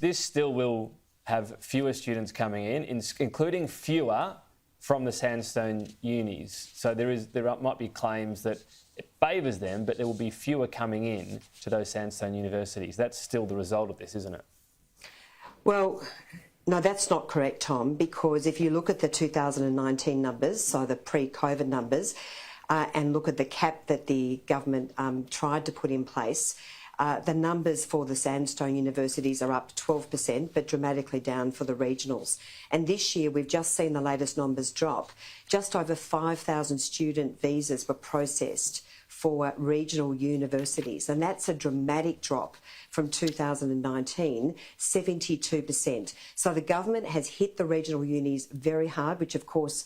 this still will have fewer students coming in, including fewer from the sandstone unis. So there might be claims that it favours them, but there will be fewer coming in to those sandstone universities. That's still the result of this, isn't it? Well, no, that's not correct, Tom, because if you look at the 2019 numbers, so the pre-COVID numbers, and look at the cap that the government tried to put in place, the numbers for the sandstone universities are up 12%, but dramatically down for the regionals. And this year, we've just seen the latest numbers drop. Just over 5,000 student visas were processed for regional universities, and that's a dramatic drop from 2019, 72%. So the government has hit the regional unis very hard, which of course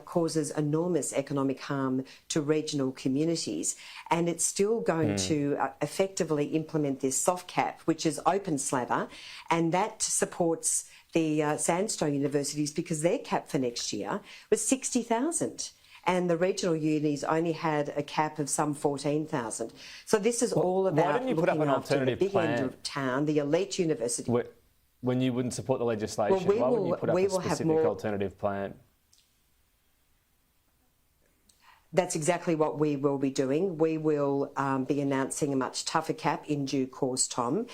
causes enormous economic harm to regional communities, and it's still going to effectively implement this soft cap, which is open slather, and that supports the sandstone universities because their cap for next year was 60,000. And the regional unis only had a cap of some 14,000. So this is all about why didn't you put up an alternative the big plan? End of town, the elite university. When you wouldn't support the legislation, why wouldn't you put up a specific alternative plan? That's exactly what we will be doing. We will be announcing a much tougher cap in due course, Tom.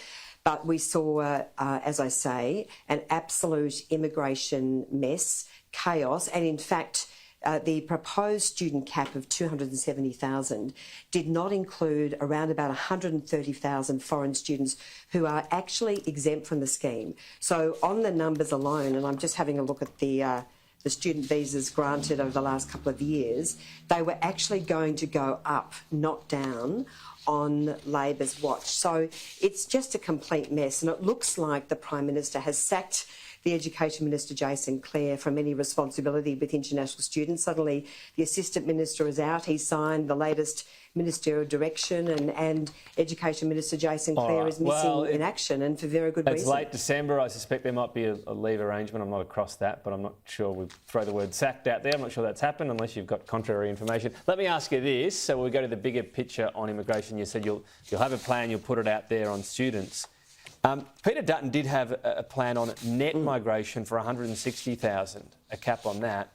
But we saw, as I say, an absolute immigration mess, chaos, and in fact, the proposed student cap of 270,000 did not include around about 130,000 foreign students who are actually exempt from the scheme. So on the numbers alone, and I'm just having a look at the student visas granted over the last couple of years, they were actually going to go up, not down, on Labor's watch. So it's just a complete mess, and it looks like the Prime Minister has sacked the Education Minister, Jason Clare, from any responsibility with international students. Suddenly the Assistant Minister is out. He signed the latest Ministerial Direction, and Education Minister Jason Clare is missing in action, and for very good reason. It's late December. I suspect there might be a leave arrangement. I'm not across that, but I'm not sure. We'll throw the word sacked out there. I'm not sure that's happened unless you've got contrary information. Let me ask you this. So we'll go to the bigger picture on immigration. You said you'll have a plan, you'll put it out there on students. Peter Dutton did have a plan on net migration for 160,000, a cap on that,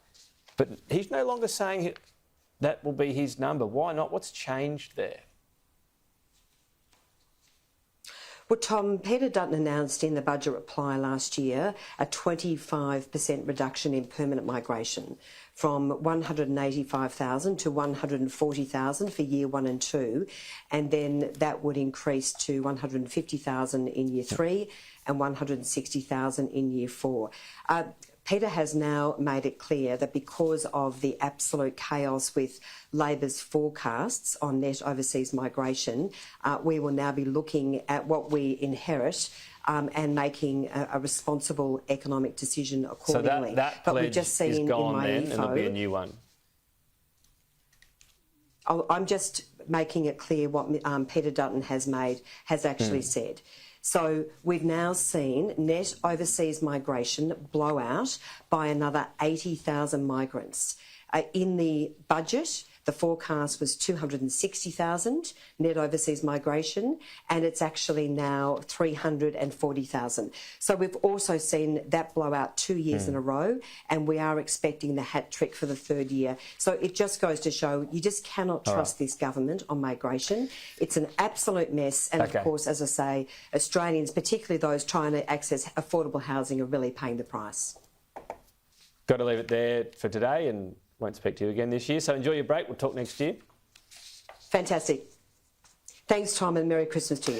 but he's no longer saying that will be his number. Why not? What's changed there? Well, Tom, Peter Dutton announced in the budget reply last year a 25% reduction in permanent migration from 185,000 to 140,000 for year 1 and 2, and then that would increase to 150,000 in year 3 and 160,000 in year 4. Peter has now made it clear that because of the absolute chaos with Labor's forecasts on net overseas migration, we will now be looking at what we inherit and making a responsible economic decision accordingly. So that but we've just seen is gone in my then, info, and there'll be a new one. I'm just making it clear what Peter Dutton has actually said. So we've now seen net overseas migration blow out by another 80,000 migrants. In the budget, the forecast was 260,000 net overseas migration, and it's actually now 340,000. So we've also seen that blow out 2 years in a row, and we are expecting the hat trick for the 3rd year. So it just goes to show you just cannot trust this government on migration. It's an absolute mess, and of course, as I say, Australians, particularly those trying to access affordable housing, are really paying the price. Got to leave it there for today, and won't speak to you again this year. So enjoy your break. We'll talk next year. Fantastic. Thanks, Tom, and Merry Christmas to you.